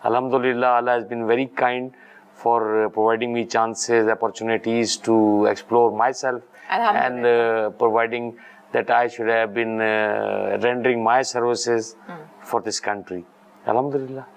Alhamdulillah, Allah has been very kind for providing me chances, opportunities to explore myself, and providing that I should have been rendering my services for this country. Alhamdulillah.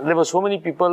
There were so many people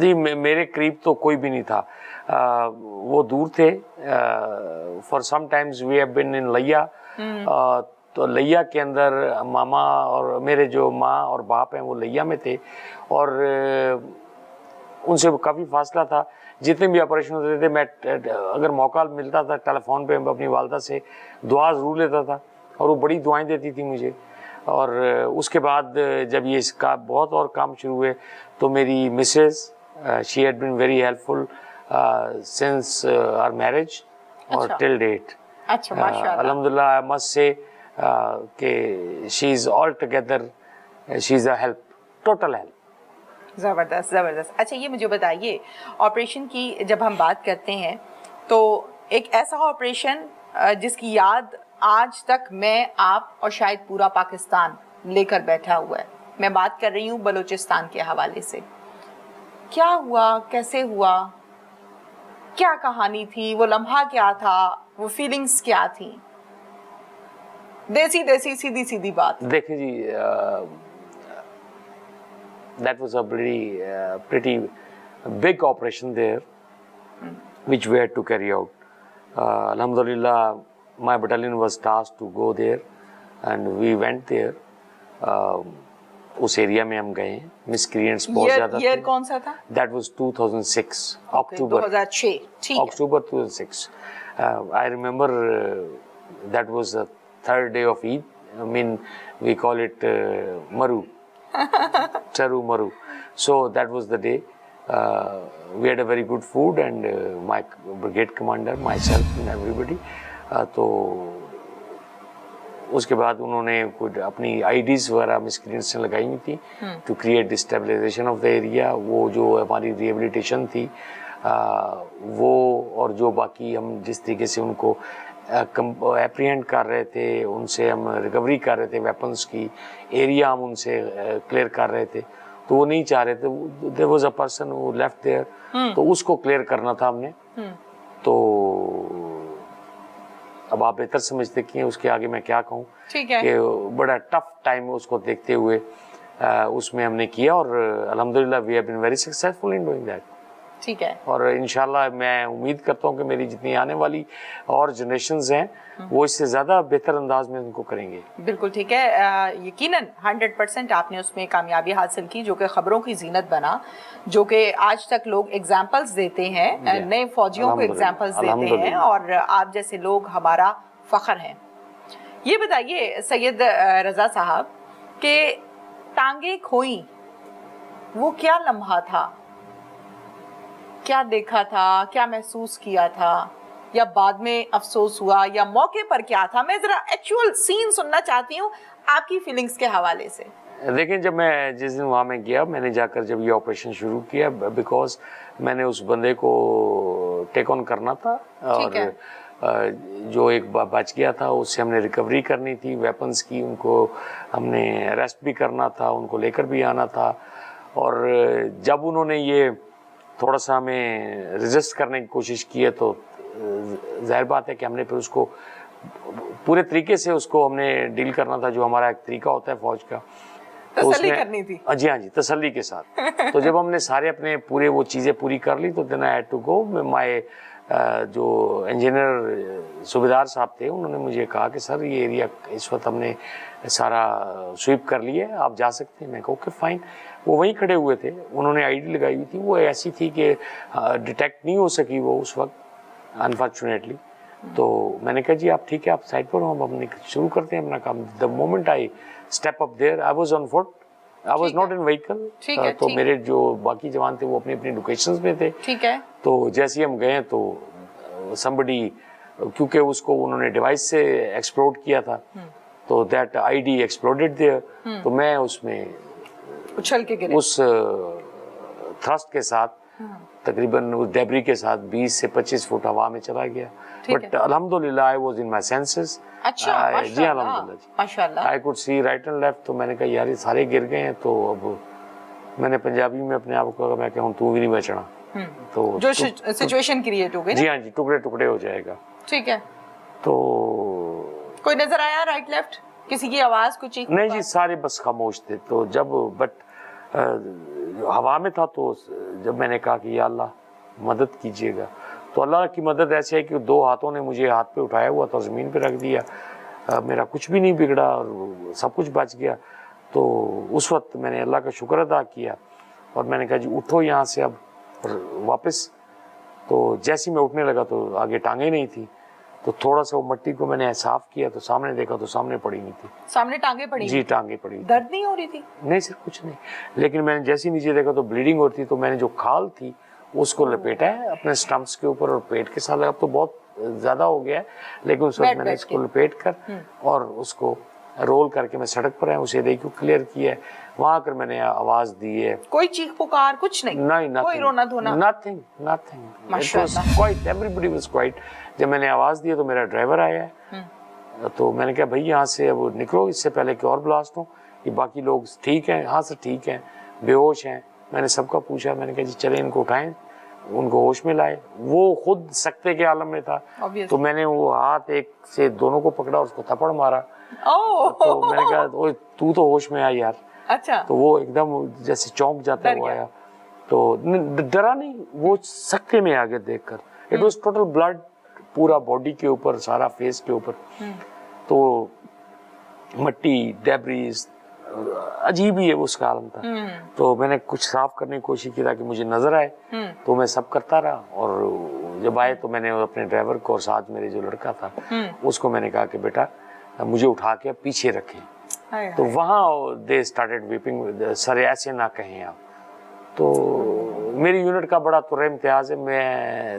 جی میرے قریب تو کوئی بھی نہیں تھا, وہ دور تھے. For some times we have been in لیا, تو لیا کے اندر ماما اور میرے جو ماں اور باپ ہیں وہ لیا میں تھے, اور ان سے کافی فاصلہ تھا. جتنے بھی آپریشن ہوتے تھے میں اگر موقع ملتا تھا ٹیلی فون پہ اپنی والدہ سے دعا ضرور لیتا تھا, اور وہ بڑی دعائیں دیتی تھی مجھے. اور اس کے بعد جب یہ اس کا بہت اور کام شروع ہوئے تو میری Mrs she had been very helpful since our marriage اور ٹل ڈیٹ. اچھا ماشاء اللہ, الحمدللہ آئی مسٹ سے کہ she is all together, she is a help, total help. زبردست زبردست. اچھا یہ مجھے بتائیے, آپریشن کی جب ہم بات کرتے ہیں تو ایک ایسا آپریشن جس کی یاد آج تک میں, آپ اور شاید پورا پاکستان لے کر بیٹھا ہوا ہے. میں بات کر رہی ہوں بلوچستان کے حوالے سے. کیا ہوا, کیسے ہوا, کیا کہانی تھی, وہ لمحہ کیا تھا, وہ فیلنگز کیا تھیں؟ دیسی دیسی سیدھی سیدھی بات. دیکھیں جی, that was a pretty big operation there, which we had to carry out. Alhamdulillah, my battalion was tasked to go there, and we went there. اس ایریا میں ہم گئے ہیں. مسکرینٹس بہت زیادہ ایئر کون سا تھا؟ That was 2006 October 2006. October 2006. I remember that was the third day of Eid. I mean, we call it Maru. Charu Maru. So that was the day. We had a very good food, and my brigade commander, myself and everybody. تو اس کے بعد انہوں نے کچھ اپنی آئی days وغیرہ مسکرینٹس سے لگائی ہوئی تھی to create stabilization of the area. وہ جو ہماری ریہیبلیٹیشن تھی وہ, اور جو باقی ہم جس طریقے سے ان کو اپریہینڈ کر رہے تھے, ان سے ہم ریکوری کر رہے تھے ویپنس کی, ایریا ہم ان سے کلیئر کر رہے تھے, تو وہ نہیں چاہ رہے تھے. There was a person who left there, تو اس کو کلیئر کرنا تھا ہم نے. تو اب آپ بہتر سمجھتے کہ اس کے آگے میں کیا کہوں, کہ بڑا ٹف ٹائم اس کو دیکھتے ہوئے اس میں ہم نے کیا, اور الحمدللہ we have been very successful in doing that. ٹھیک ہے. اور انشاءاللہ میں امید کرتا ہوں کہ میری جتنی آنے والی اور جنریشنز ہیں وہ اس سے زیادہ بہتر انداز میں ان کو کریں گے. بالکل ٹھیک ہے. یقیناً 100% آپ نے اس میں کامیابی حاصل کی, جو کہ خبروں کی زینت بنا, جو کہ آج تک لوگ ایگزامپلز دیتے ہیں, نئے فوجیوں کو ایگزامپلز دیتے ہیں, اور آپ جیسے لوگ ہمارا فخر ہیں. یہ بتائیے سید رضا صاحب کہ ٹانگیں کھوئی وہ کیا لمحہ تھا, کیا دیکھا تھا, کیا محسوس کیا تھا, یا بعد میں افسوس ہوا, یا موقع پر کیا تھا؟ میں ذرا ایکچوئل سین سننا چاہتی ہوں آپ کی فیلنگز کے حوالے سے. دیکھیں جب میں جس دن وہاں میں گیا, میں نے جا کر جب یہ آپریشن شروع کیا, بیکاز میں نے اس بندے کو ٹیک آن کرنا تھا, اور جو ایک بچ گیا تھا اس سے ہم نے ریکوری کرنی تھی ویپنز کی, ان کو ہم نے اریسٹ بھی کرنا تھا, ان کو لے کر بھی آنا تھا. اور جب انہوں نے یہ تھوڑا سا ہمیں ریزسٹ کرنے کی کوشش کی ہے, تو ظاہر بات ہے کہ ہم نے پھر اس کو پورے طریقے سے اس کو ہم نے ڈیل کرنا تھا, جو ہمارا ایک طریقہ ہوتا ہے فوج کا. تسلی کرنی تھی. جی ہاں جی, تسلی کے ساتھ. تو جب ہم نے سارے اپنے پورے وہ چیزیں پوری کر لی, تو دین آئی ہیڈ ٹو گو. مائی جو انجینئر صوبیدار صاحب تھے, انہوں نے مجھے کہا کہ سر یہ ایریا اس وقت ہم نے سارا سویپ کر لیا ہے, آپ جا سکتے ہیں. میں کہا اوکے فائن. وہ وہیں کھڑے ہوئے تھے, انہوں نے آئی ڈی لگائی ہوئی تھی, وہ ایسی تھی کہ ڈیٹیکٹ نہیں ہو سکی وہ اس وقت انفارچونیٹلی. تو میں نے کہا جی آپ ٹھیک ہے, آپ سائڈ پر ہو, ہم اپنے شروع کرتے ہیں اپنا کام. The moment I step up there, I was on foot, I was not in vehicle. تو میرے جو باقی جوان تھے وہ اپنی اپنی لوکیشنز میں تھے. ٹھیک ہے. تو جیسے ہی ہم گئے تو somebody, کیونکہ اس کو انہوں نے ڈیوائس سے ایکسپلوڈ کیا تھا, تو دیٹ آئی ڈی ایکسپلوڈیڈ دیئر. تو میں اس میں اچھل کے گرے, اس تھرسٹ کے ساتھ تقریباً اس ڈیبری کے ساتھ 20 سے 25 فٹ ہوا میں چلا گیا. بٹ الحمدللہ I was in my senses. اچھا جی الحمدللہ جی, ماشاءاللہ. I could see right and left. تو میں نے کہا یار یہ سارے گر گئے ہیں. تو اب میں نے پنجابی میں اپنے آپ کو کہا, میں کہوں تو بھی نہیں بچنا. تو جو سچویشن کریٹ ہو گئی, جی ہاں جی, ٹکڑے ٹکڑے ہو جائے گا. ٹھیک ہے. تو کوئی نظر آیا رائٹ لیفٹ, کسی کی آواز کچھ؟ نہیں جی, سارے بس خاموش تھے. تو جب بٹ ہوا میں تھا تو جب میں نے کہا کہ یا اللہ مدد کیجیے گا تو اللہ کی مدد ایسے ہے کہ 2 ہاتھوں نے مجھے ہاتھ پہ اٹھایا ہوا تھا اور زمین پہ رکھ دیا. میرا کچھ بھی نہیں بگڑا اور سب کچھ بچ گیا. تو اس وقت میں نے اللہ کا شکر ادا کیا اور میں نے کہا جی اٹھو یہاں سے اب واپس. تو جیسے میں اٹھنے لگا تو آگے ٹانگیں نہیں تھی تو تھوڑا سا وہ مٹی کو میں نے صاف کیا تو سامنے دیکھا تو سامنے پڑی نہیں تھی. سامنے ٹانگیں پڑی جی ٹانگیں پڑی. درد نہیں ہو رہی تھی؟ نہیں سر کچھ نہیں, لیکن میں نے جیسے نیچے دیکھا تو بلیڈنگ ہو رہی تھی. تو میں نے جو کھال تھی اس کو لپیٹا ہے اپنے سٹمپس کے اوپر اور پیٹ کے ساتھ. اب تو بہت زیادہ ہو گیا ہے لیکن اس وقت میں نے اس کو لپیٹ کر اور اس کو رول کر کے میں سڑک پر آیا, اسے دیکھ کلیئر کیا ہے. وہاں کر میں نے آواز دی ہے. کوئی چیخ پکار کچھ نہیں؟ کوئی رونا دھونا؟ nothing. It was quiet. Everybody was quiet. جب میں نے آواز دی تو میرا ڈرائیور آیا ہے تو میں نے کہا بھائی یہاں سے اب نکلو اس سے پہلے کہ اور بلاسٹ ہوں. یہ باقی لوگ ٹھیک ہیں؟ ہاں سر ٹھیک ہیں, بے ہوش ہیں. میں نے سب کا پوچھا, میں نے کہا جی چلیں ان کو اٹھائیں, ان کو ہوش میں لائے. وہ خود سکتے کے عالم میں تھا تو میں نے وہ ہاتھ ایک سے دونوں کو پکڑا اور اس کو تھپڑ مارا. تو میں نے کہا تو ہوش میں آ یار. اچھا. تو وہ ایک دم جیسے چونک جاتا ہوا آیا تو ڈرا نہیں, وہ سکتے میں آگے دیکھ کر. اٹ واز ٹوٹل بلڈ پورا باڈی کے اوپر, سارا فیس کے اوپر. تو مٹی ڈیبریز عجیب ہی ہے اس کا عالم تھا. تو میں نے کچھ صاف کرنے کی کوشش کی تاکہ مجھے نظر آئے تو میں سب کرتا رہا. اور جب آئے تو میں نے اپنے ڈرائیور کو اور ساتھ میرے جو لڑکا تھا اس کو میں نے کہا کہ بیٹا مجھے اٹھا کے پیچھے رکھیں. تو وہاں دے اسٹارٹیڈ ویپنگ, سر ایسے نہ کہیں آپ. تو میری یونٹ کا بڑا طرح امتیاز ہے. میں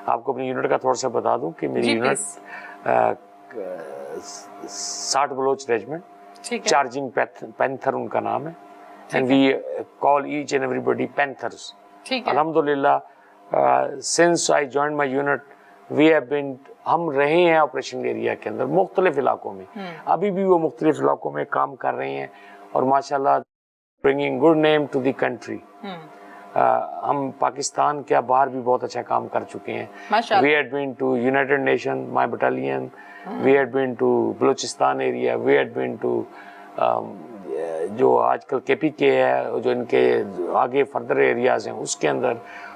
آپ کو اپنی یونٹ کا تھوڑا سا بتا دوں کہ میری unit 60 Baloch regiment, charging panther ان کا نام ہے. And we call each and everybody panthers. الحمدللہ since I joined my unit we have been, ہم رہے ہیں آپریشن ایریا کے اندر مختلف علاقوں میں. ابھی بھی وہ مختلف علاقوں میں کام کر رہے ہیں اور ماشاءاللہ bringing good name to the country. ہم پاکستان کے باہر بھی بہت اچھا کام کر چکے ہیں. We had been to United Nation, my battalion. We had been to Balochistan area. We had been to جو آج کل کے پی کے ہے, جو ان کے آگے فردر ایریاز ہیں اس کے اندر,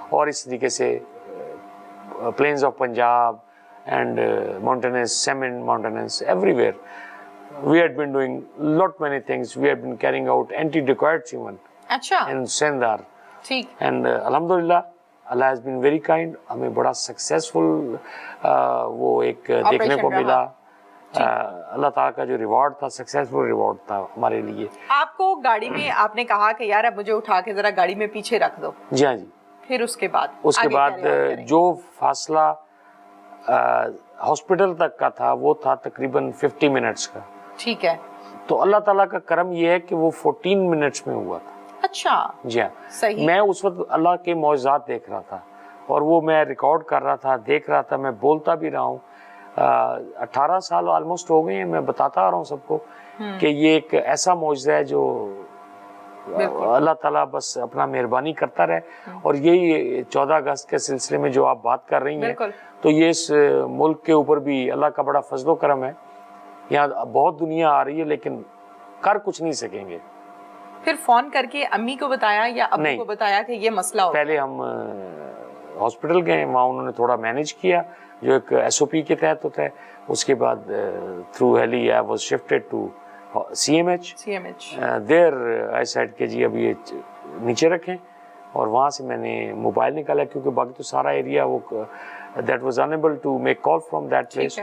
اور اس طریقے سے plains of Punjab and mountainous, semi-mountainous, everywhere. We had been doing lot many things. We had been carrying out anti-dacoits even in Sindhar. And alhamdulillah, Allah has been very kind. ہمیں بڑا successful وہ ایک دیکھنے کو ملا. اللہ تعالیٰ کا جو ریوارڈ تھا, سکسیسفل ریوارڈ تھا ہمارے لیے. آپ کو گاڑی میں آپ نے کہا کہ یار اب مجھے اٹھا کے ذرا گاڑی میں پیچھے رکھ دو. جی ہاں جی. پھر اس کے بعد جو فاصلہ ہاسپٹل تک کا تھا وہ تھا تقریباً 50 منٹس کا. ٹھیک ہے. تو اللہ تعالیٰ کا کرم یہ ہے کہ وہ 14 منٹس میں ہوا تھا. اچھا. جی ہاں. صحیح. میں اس وقت اللہ کے معجزات دیکھ رہا تھا اور وہ میں ریکارڈ کر رہا تھا, دیکھ رہا تھا, میں بولتا بھی رہا ہوں. 18 سال آلموسٹ ہو گئے ہیں, میں بتاتا آ رہا ہوں سب کو کہ یہ ایک ایسا معجزہ ہے جو اللہ تعالیٰ بس اپنا مہربانی کرتا رہے. اور یہی 14 اگست کے سلسلے میں جو آپ بات کر رہی ہیں تو یہ اس ملک کے اوپر بھی اللہ کا بڑا فضل و کرم ہے. یہاں بہت دنیا آ رہی ہے لیکن کر کچھ نہیں سکیں گے. پھر فون کر کے امی کو بتایا یا ابو کو بتایا کہ یہ مسئلہ ہو؟ پہلے ہم ہاسپٹل گئے, وہاں انہوں نے تھوڑا مینیج کیا جو ایک ایس او پی کے تحت ہوتا ہے. اس کے بعد through heli I was shifted to CMH. There I said کہ جی اب یہ نیچے رکھیں, اور وہاں سے میں نے موبائل نکالا کیونکہ باقی تو سارا ایریا وہ that was unable to make call from that place.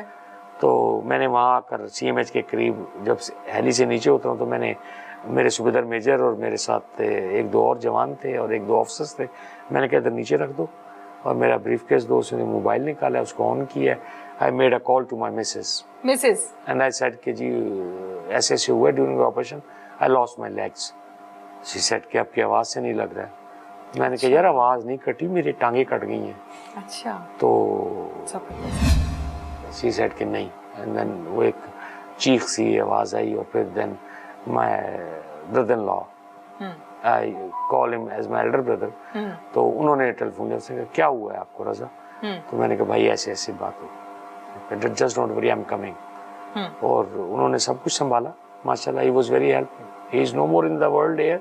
تو میں نے وہاں آ کر CMH کے قریب جب ہیلی سے نیچے اترا تو میں نے, میرے صوبیدار میجر اور میرے ساتھ 1-2 اور جوان تھے اور 1-2 آفسرس تھے, میں نے کہا ادھر نیچے رکھ دو, اور میرا بریف کیس دو, اس نے موبائل نکالا, اس کو آن کیا. I made a call to my missus. And I said کہ جی ایسے ایسے ہوا during operation, I lost my legs. She said کہ آپ کی آواز سے نہیں لگ رہا ہے. میں نے کہا یار آواز نہیں کٹی, میری ٹانگیں کٹ گئی ہیں. اچھا. تو she said کہ نہیں. And then وہ ایک چیخ سی آواز آئی, اور پھر then my brother-in-law, I call him as my elder brother. تو انہوں نے ٹیلی فون لیا, اس نے کہا کیا ہوا ہے آپ کو رضا؟ تو میں نے کہا بھائی ایسے ایسی بات ہو. Just don't worry, I'm coming. اور انہوں نے سب کچھ سنبھالا ماشاءاللہ. He was very helpful. He is no more in the world here.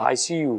ICU।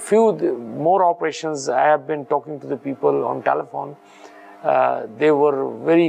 few more operations I have been talking to the people on telephone. They were very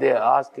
they asked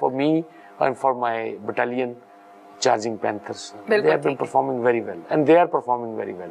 for me and for my battalion Charging Panthers. They have been performing very well and they are performing very well.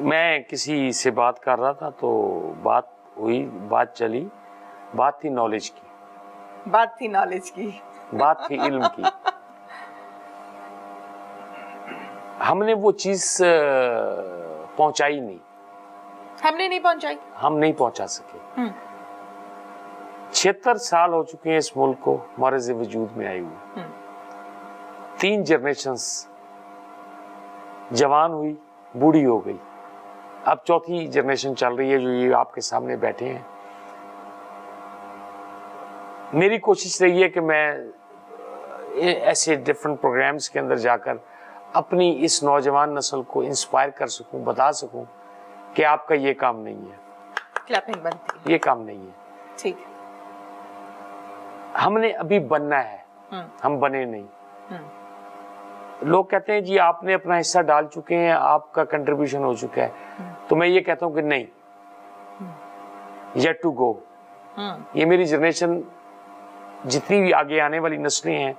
میں کسی سے بات کر رہا تھا تو بات ہوئی، بات چلی، بات تھی نالج کی، بات تھی نالج کی، بات تھی علم کی. ہم نے وہ چیز پہنچائی نہیں، ہم نے نہیں پہنچائی، ہم نہیں پہنچا سکے. 76 سال ہو چکے ہیں اس ملک کو معرض وجود میں آئے ہوئے. 3 جنریشنز جوان ہوئی، بوڑھی ہو گئی، اب 4تھی جنریشن چل رہی ہے جو یہ آپ کے سامنے بیٹھے ہیں. میری کوشش رہی ہے کہ میں ایسے ڈفرینٹ پروگرامز کے اندر جا کر اپنی اس نوجوان نسل کو انسپائر کر سکوں، بتا سکوں کہ آپ کا یہ کام نہیں ہے، کلیپنگ بنتی، یہ کام نہیں ہے. ٹھیک. ہم نے ابھی بننا ہے، ہم بنے نہیں. لوگ کہتے ہیں جی آپ نے اپنا حصہ ڈال چکے ہیں، آپ کا کنٹریبیوشن ہو چکا ہے. تو میں یہ کہتا ہوں کہ نہیں، یٹ ٹو گو. یہ میری جنریشن، جتنی بھی آگے آنے والی نسلیں ہیں،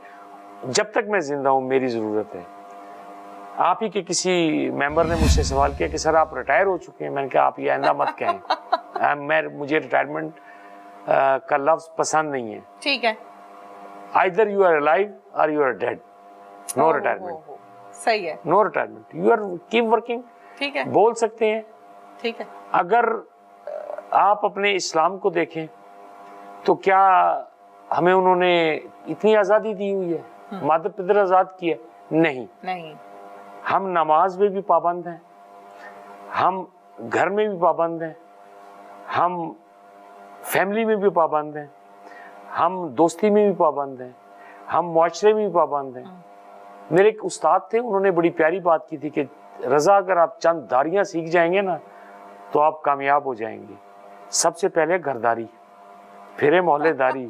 جب تک میں زندہ ہوں میری ضرورت ہے. آپ ہی کے کسی ممبر نے مجھ سے سوال کیا کہ سر آپ ریٹائر ہو چکے ہیں. میں نے کہا آپ یہ آئندہ مت کہیں، مجھے ریٹائرمنٹ کا لفظ پسند نہیں ہے. ٹھیک ہے. either you are alive or you are dead. No retirement. صحیح ہے. No retirement. You are keep working. ٹھیک ہے. بول سکتے ہیں. ٹھیک ہے. اگر آپ اپنے اسلام کو دیکھیں تو کیا ہمیں انہوں نے اتنی آزادی دی ہوئی ہے؟ مادر پدر آزاد کیا؟ نہیں. نہیں. ہم نماز میں بھی پابند ہیں، ہم گھر میں بھی پابند ہیں، ہم فیملی میں بھی پابند ہیں، ہم دوستی میں بھی پابند ہیں، ہم معاشرے میں بھی پابند ہیں. میرے ایک استاد تھے، انہوں نے بڑی پیاری بات کی تھی کہ رضا اگر آپ چند داریاں سیکھ جائیں گے نا تو آپ کامیاب ہو جائیں گے. سب سے پہلے گھرداری، پھر ہے محلے داری،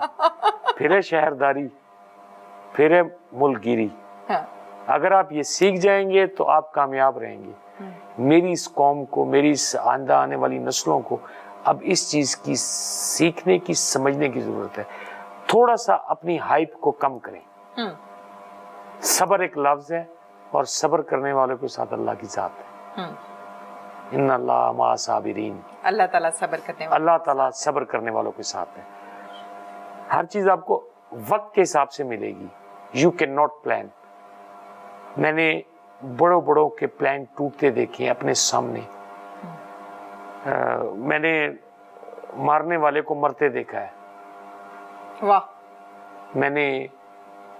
پھر ہے شہرداری، پھر ہے ملک گیری. اگر آپ یہ سیکھ جائیں گے تو آپ کامیاب رہیں گے. میری اس قوم کو، میری اس آئندہ آنے والی نسلوں کو اب اس چیز کی سیکھنے کی، سمجھنے کی ضرورت ہے. تھوڑا سا اپنی ہائپ کو کم کریں. صبر ایک لفظ ہے اور صبر کرنے والوں کے ساتھ اللہ کی ذات ہے. ان اللہ مع صابرین. اللہ تعالیٰ صبر کرنے والوں، اللہ تعالیٰ صبر کرنے والوں کے ساتھ ہے. ہر چیز آپ کو وقت کے حساب سے ملے گی. You can not plan. میں نے بڑوں کے پلان ٹوٹتے دیکھے ہیں اپنے سامنے. میں نے مارنے والے کو مرتے دیکھا ہے. واہ. میں نے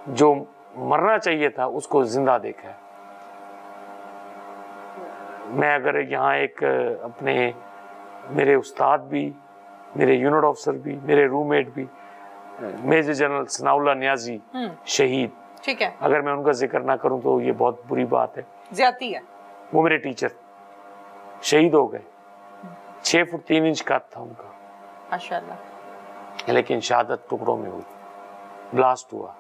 جو مرنا چاہیے تھا اس کو زندہ دیکھا ہے. میں اگر یہاں ایک اپنے میرے استاد بھی، میرے یونٹ آفیسر بھی، میرے روم میٹ بھی، میجر جنرل ثناء اللہ نیازی شہید، ٹھیک ہے، اگر میں ان کا ذکر نہ کروں تو یہ بہت بری بات ہے. زیادتی ہے. وہ میرے ٹیچر شہید ہو گئے. 6 فٹ 3 انچ قد تھا ان کا، ماشاءاللہ، لیکن شہادت ٹکڑوں میں ہوئی، بلاسٹ ہوا.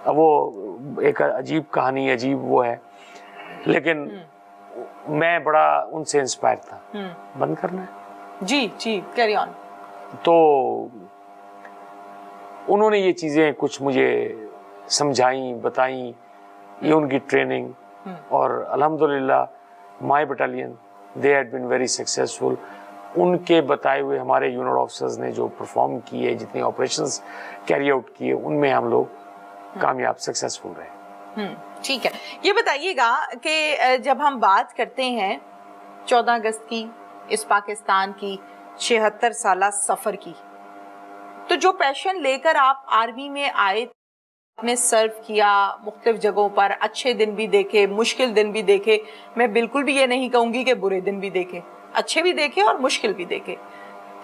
اب وہ ایک عجیب کہانی، عجیب وہ ہے، لیکن میں بڑا ان سے انسپائر تھا. بند کرنا ہے؟ جی کیری آن. تو انہوں نے یہ چیزیں کچھ مجھے سمجھائیں، بتائیں. یہ ان کی ٹریننگ، اور الحمدللہ my battalion they had been very successful. ان کے بتائے ہوئے ہمارے یونٹ آفیسرز نے جو پرفارم کیے، جتنے آپریشنز کیری آؤٹ کیے، ان میں ہم لوگ کامیاب سکسیسفل رہے. ٹھیک ہے. یہ بتائیے گا کہ جب ہم بات کرتے ہیں 14 اگست کی، اس پاکستان کی 76 سالہ سفر کی، تو جو پیشن لے کر آپ آرمی میں آئے، آپ نے سرو کیا مختلف جگہوں پر، اچھے دن بھی دیکھے، مشکل دن بھی دیکھے. میں بالکل بھی یہ نہیں کہوں گی کہ برے دن بھی دیکھے، اچھے بھی دیکھے اور مشکل بھی دیکھے.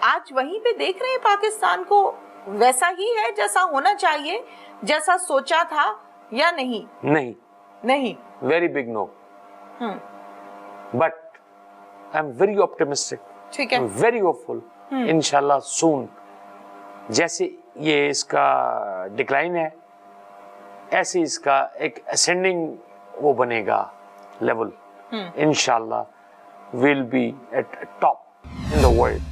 آج وہیں پہ دیکھ رہے ہیں پاکستان کو ویسا ہی ہے جیسا ہونا چاہیے، جیسا سوچا تھا، یا نہیں؟ نہیں. Very big no. But I am very optimistic, ٹھیک ہے، ویری ہوپفل. انشاءاللہ سون جیسے یہ اس کا ڈکلائن ہے، ایسے اس کا ایک اسینڈنگ وہ بنے گا لیول. انشاءاللہ we'll be at top. in the world.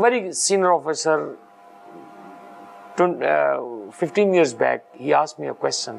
very senior officer 15 years back he asked me a question.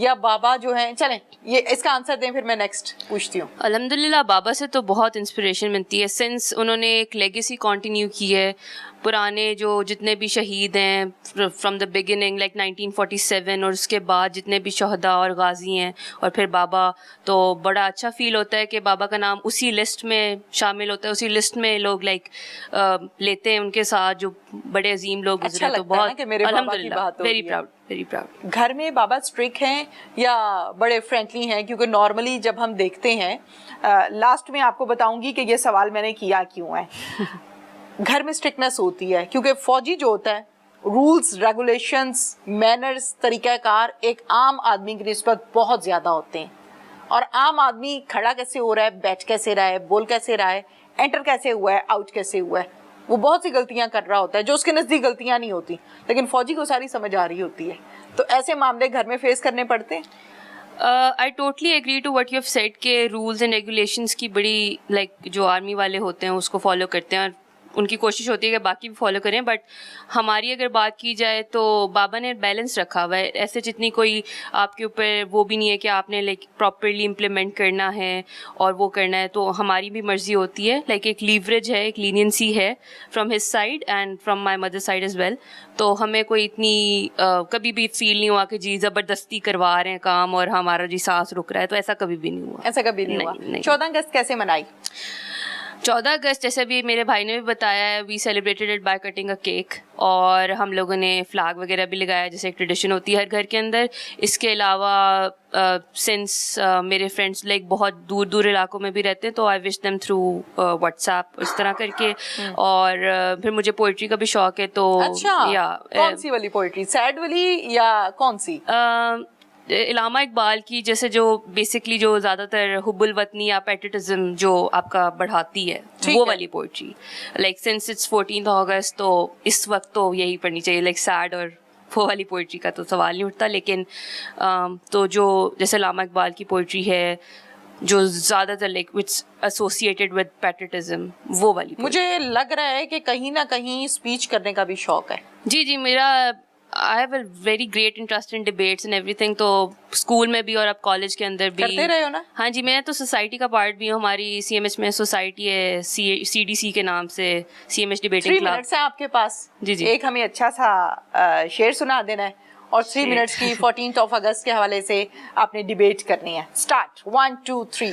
یا بابا جو ہیں؟ چلیں یہ اس کا آنسر دیں پھر میں نیکسٹ پوچھتی ہوں. الحمدللہ بابا سے تو بہت انسپریشن ملتی ہے سنس انہوں نے ایک لیگیسی کنٹینیو کی ہے. پرانے جو جتنے بھی شہید ہیں فرام دا بگننگ لائک 1947 اور اس کے بعد جتنے بھی شہداء اور غازی ہیں اور پھر بابا, تو بڑا اچھا فیل ہوتا ہے کہ بابا کا نام اسی لسٹ میں شامل ہوتا ہے, اسی لسٹ میں لوگ لائک لیتے ہیں ان کے ساتھ جو بڑے عظیم لوگ گزرے. تو بہت الحمدللہ ویری پراؤڈ ویری پراؤڈ. گھر میں بابا اسٹرک ہیں یا بڑے فرینکلی ہیں؟ کیونکہ نارملی جب ہم دیکھتے ہیں, لاسٹ میں آپ کو بتاؤں گی کہ یہ سوال میں نے کیا کیوں ہے. گھر میں اسٹرکنس ہوتی ہے کیونکہ فوجی جو ہوتا ہے رولز ریگولیشنز مینرز طریقہ کار ایک عام آدمی کی نسبت بہت زیادہ ہوتے ہیں, اور عام آدمی کھڑا کیسے ہو رہا ہے, بیٹھ کیسے رہا ہے, بول کیسے رہا ہے, انٹر کیسے ہوا ہے, آؤٹ کیسے ہوا ہے, وہ بہت سی غلطیاں کر رہا ہوتا ہے جو اس کے نزدیک غلطیاں نہیں ہوتی, لیکن فوجی کو ساری سمجھ آ رہی ہوتی ہے. تو ایسے معاملے گھر میں فیس کرنے پڑتے ہیں. I totally agree to what you have said کہ رولز اینڈ ریگولیشنس کی بڑی لائک جو آرمی والے ہوتے ہیں اس کو فالو کرتے ہیں اور ان کی کوشش ہوتی ہے کہ باقی بھی فالو کریں. بٹ ہماری اگر بات کی جائے تو بابا نے بیلنس رکھا ہوا ہے. ایسے جتنی کوئی آپ کے اوپر وہ بھی نہیں ہے کہ آپ نے لائک پراپرلی امپلیمنٹ کرنا ہے اور وہ کرنا ہے, تو ہماری بھی مرضی ہوتی ہے. لائک ایک لیوریج ہے, ایک لینینسی ہے from his side and from my mother side as well. تو ہمیں کوئی اتنی کبھی بھی فیل نہیں ہوا کہ جی زبردستی کروا رہے ہیں کام اور ہمارا جی سانس رک رہا ہے, تو ایسا کبھی بھی نہیں ہوا. ایسا کبھی نہیں ہوا. 14 اگست کیسے منائی؟ 14 اگست جیسے بھی میرے بھائی نے بھی بتایا ہے, we celebrated it by cutting a cake, اور ہم لوگوں نے فلیگ وغیرہ بھی لگایا جیسے ایک ٹریڈیشن ہوتی ہے ہر گھر کے اندر. اس کے علاوہ سنس میرے فرینڈس لائک بہت دور دور علاقوں میں بھی رہتے ہیں, تو آئی وش دیم تھرو واٹس ایپ اس طرح کر کے. اور پھر مجھے پوئٹری کا بھی شوق ہے, تو یا کون سی والی پوئٹری, سیڈ والی یا کون سی؟ علامہ اقبال کی, جیسے جو بیسکلی جو زیادہ تر حب الوطنی یا پیٹریٹزم جو آپ کا بڑھاتی ہے وہ والی پوئٹری. لائک سنس اٹس 14 اگست تو اس وقت تو یہی پڑھنی چاہیے. لائک سیڈ اور وہ والی پوئٹری کا تو سوال نہیں اٹھتا, لیکن تو جو جیسے علامہ اقبال کی پوئٹری ہے جو زیادہ تر like it's associated with patriotism, وہ والی. مجھے لگ رہا ہے کہ کہیں نہ کہیں اسپیچ کرنے کا بھی شوق ہے. جی جی, میرا I have a very great interest in debates and everything. تو اسکول میں بھی اور اب کالج کے اندر بھی کرتے رہے ہو نا؟ ہاں جی, میں تو سوسائٹی کا پارٹ بھی ہوں. ہماری سی ایم ایچ میں سوسائٹی ہے CDC کے نام سے, C M H debating club. 3 minutes ہیں آپ کے پاس. جی جی, ایک ہمیں اچھا سا شعر سنا دینا ہے اور 3 منٹس کی 14 اگست کے حوالے سے آپ نے ڈبیٹ کرنی ہے. Start 1 2 3.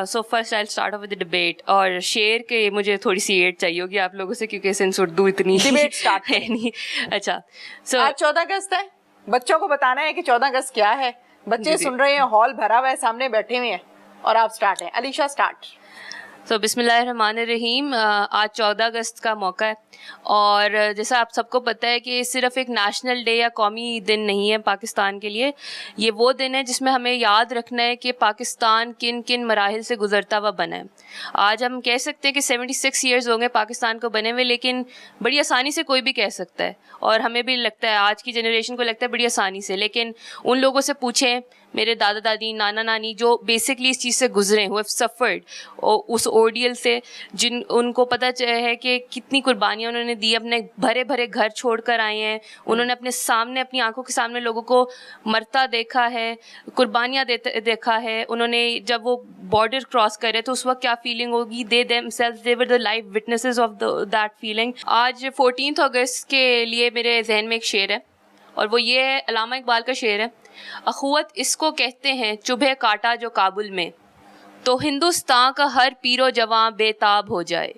So first I start of with the debate. اور شعر کے مجھے تھوڑی سی ایڈ چاہیے ہوگی آپ لوگوں سے کیونکہ سنس اردو اتنی ڈبیٹ اسٹارٹ ہے نہیں. اچھا, سو آج 14 اگست ہے, بچوں کو بتانا ہے کہ 14 اگست کیا ہے. بچے سن رہے ہیں, ہال بھرا ہوا ہے, سامنے بیٹھے ہوئے ہیں, اور آپ اسٹارٹ ہیں. علیشہ اسٹارٹ. تو بسم اللہ الرحمن الرحیم. آج 14 اگست کا موقع ہے, اور جیسا آپ سب کو پتہ ہے کہ صرف ایک نیشنل ڈے یا قومی دن نہیں ہے پاکستان کے لیے. یہ وہ دن ہے جس میں ہمیں یاد رکھنا ہے کہ پاکستان کن کن مراحل سے گزرتا ہوا بنا ہے. آج ہم کہہ سکتے ہیں کہ 76 ایئرز ہو گئے پاکستان کو بنے ہوئے, لیکن بڑی آسانی سے کوئی بھی کہہ سکتا ہے, اور ہمیں بھی لگتا ہے آج کی جنریشن کو لگتا ہے بڑی آسانی سے. لیکن ان لوگوں سے پوچھیں, میرے دادا دادی نانا نانی جو بیسکلی اس چیز سے گزرے, ہو سفرڈ اس ordeal سے, جن ان کو پتہ ہے کہ کتنی قربانیاں انہوں نے دی, اپنے بھرے بھرے گھر چھوڑ کر آئے ہیں. انہوں نے اپنے سامنے اپنی آنکھوں کے سامنے لوگوں کو مرتا دیکھا ہے, قربانیاں دیکھا ہے. انہوں نے جب وہ بارڈر کراس کرے تو اس وقت کیا فیلنگ ہوگی, they were the live witnesses of that feeling. آج 14 اگست کے لیے میرے ذہن میں ایک شعر ہے, اور وہ یہ ہے, علامہ اقبال کا شعر ہے. اخوت اس کو کہتے ہیں چبھے کاٹا جو کابل میں, تو ہندوستان کا ہر پیر و جواں بے تاب ہو جائے.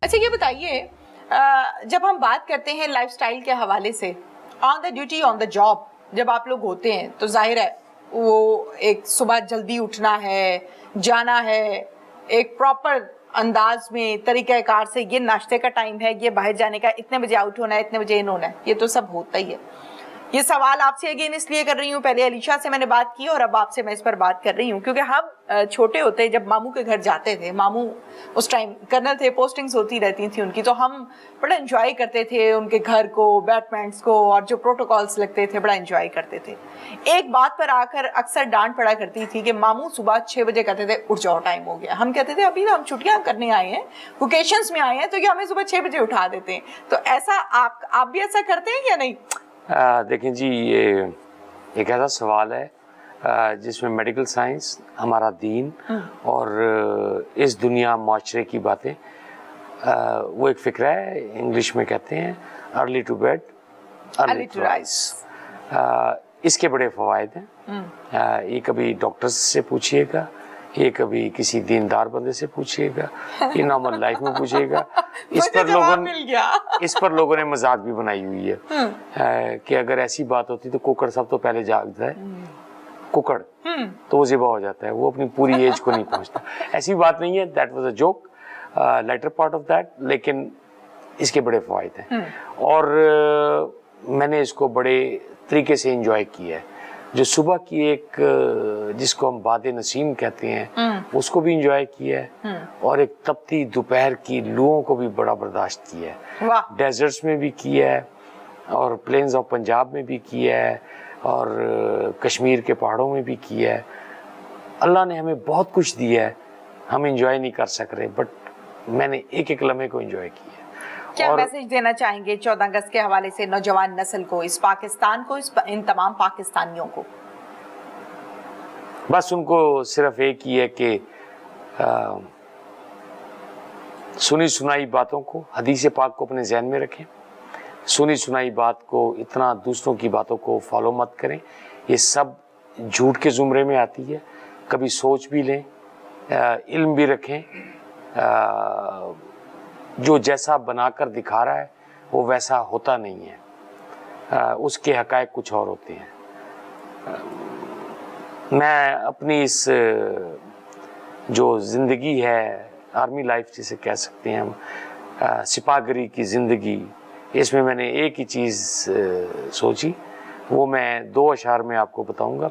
اچھا یہ بتائیے, جب ہم بات کرتے ہیں لائف سٹائل کے حوالے سے, آن the duty on the job جب آپ لوگ ہوتے ہیں تو ظاہر ہے وہ ایک صبح جلدی اٹھنا ہے, جانا ہے, ایک پراپر انداز میں طریقہ کار سے, یہ ناشتے کا ٹائم ہے, یہ باہر جانے کا, اتنے بجے آؤٹ ہونا ہے, اتنے بجے ان ہونا ہے, یہ تو سب ہوتا ہی ہے. یہ سوال آپ سے اگین اس لیے کر رہی ہوں, پہلے علیشا سے میں نے بات کی اور اب آپ سے میں اس پر بات کر رہی ہوں, کیونکہ ہم چھوٹے ہوتے جب ماموں کے گھر جاتے تھے, ماموں اس ٹائم کرنل تھے, پوسٹنگز ہوتی رہتی تھیں ان کی, تو ہم بڑا انجوائے کرتے تھے ان کے گھر کو, بیٹمنٹس کو, اور جو پروٹوکالس لگتے تھے بڑا انجوائے کرتے تھے. ایک بات پر آ کر اکثر ڈانٹ پڑا کرتی تھی کہ ماموں صبح 6 بجے کہتے تھے اٹھ جاؤ ٹائم ہو گیا. ہم کہتے تھے ابھی ہم چھٹیاں کرنے آئے ہیں, ویکیشنز میں آئے ہیں, تو یہ ہمیں صبح 6 بجے اٹھا دیتے ہیں. تو ایسا آپ بھی ایسا کرتے ہیں یا نہیں؟ دیکھیں جی, یہ ایک ایسا سوال ہے جس میں میڈیکل سائنس, ہمارا دین اور اس دنیا معاشرے کی باتیں, وہ ایک فکرہ ہے, انگلش میں کہتے ہیں early to bed early to rise. اس کے بڑے فوائد ہیں. یہ کبھی ڈاکٹر سے پوچھئے گا, یہ کبھی کسی دیندار بندے سے پوچھئے گا, یہ نارمل لائف میں پوچھئے گا. اس پر لوگوں نے مذاق بھی بنائی ہوئی ہے کہ اگر ایسی بات ہوتی تو کوکڑ سب تو پہلے جاگتا ہے, کوکڑ تو وہ ذبح ہو جاتا ہے, وہ اپنی پوری ایج کو نہیں پہنچتا. ایسی بات نہیں ہے, that was a joke, later part of that, لیکن اس کے بڑے فوائد ہیں اور میں نے اس کو بڑے طریقے سے انجوائے کیا ہے. جو صبح کی ایک جس کو ہم باد نسیم کہتے ہیں اس کو بھی انجوائے کیا ہے, اور ایک تپتی دوپہر کی لوؤں کو بھی بڑا برداشت کیا ہے. ڈیزرٹس میں بھی کیا ہے, اور پلینز آف پنجاب میں بھی کیا ہے, اور کشمیر کے پہاڑوں میں بھی کیا ہے. اللہ نے ہمیں بہت کچھ دیا ہے, ہم انجوائے نہیں کر سک رہے, بٹ میں نے ایک ایک لمحے کو انجوائے کیا ہے. کیا میسج دینا چاہیں گے 14 اگست کے حوالے سے نوجوان نسل کو, اس پاکستان کو, ان تمام پاکستانیوں کو؟ بس ان کو صرف ایک ہی ہے کہ سنی سنائی باتوں کو, حدیث پاک کو اپنے ذہن میں رکھیں. سنی سنائی بات کو اتنا دوسروں کی باتوں کو فالو مت کریں, یہ سب جھوٹ کے زمرے میں آتی ہے. کبھی سوچ بھی لیں, علم بھی رکھیں. جو جیسا بنا کر دکھا رہا ہے وہ ویسا ہوتا نہیں ہے, اس کے حقائق کچھ اور ہوتے ہیں. میں اپنی اس جو زندگی ہے, آرمی لائف جسے کہہ سکتے ہیں ہم, سپاہگری کی زندگی, اس میں میں نے ایک ہی چیز سوچی, وہ میں 2 اشعار میں آپ کو بتاؤں گا.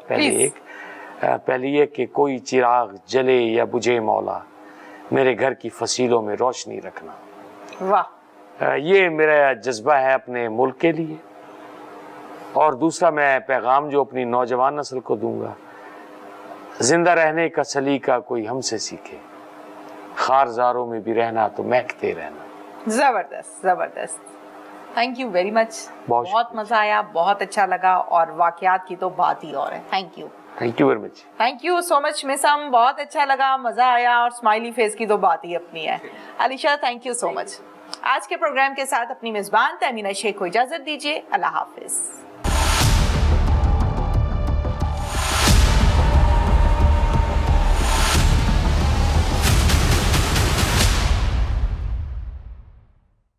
پہلی یہ کہ کوئی چراغ جلے یا بجھے مولا, میرے گھر کی فصیلوں میں روشنی رکھنا. واہ, یہ میرا جذبہ ہے اپنے ملک کے لیے. اور دوسرا میں پیغام جو اپنی نوجوان نسل کو دوں گا, زندہ رہنے کا سلیقہ کوئی ہم سے سیکھے, خارزاروں میں بھی رہنا تو مہکتے رہنا. زبردست زبردست. تھینک یو ویری مچ, بہت مزہ آیا, بہت اچھا لگا, اور واقعات کی تو بات ہی اور ہے. Thank you. Thank you very much. Thank you so much مسم, بہت اچھا لگا, مزہ آیا, اور اسمائلی فیس کی تو بات ہی اپنی ہے. علیشا تھینک یو سو مچ. آج کے پروگرام کے ساتھ اپنی میزبان تہمینہ شیخ کو اجازت دیجیے. اللہ حافظ.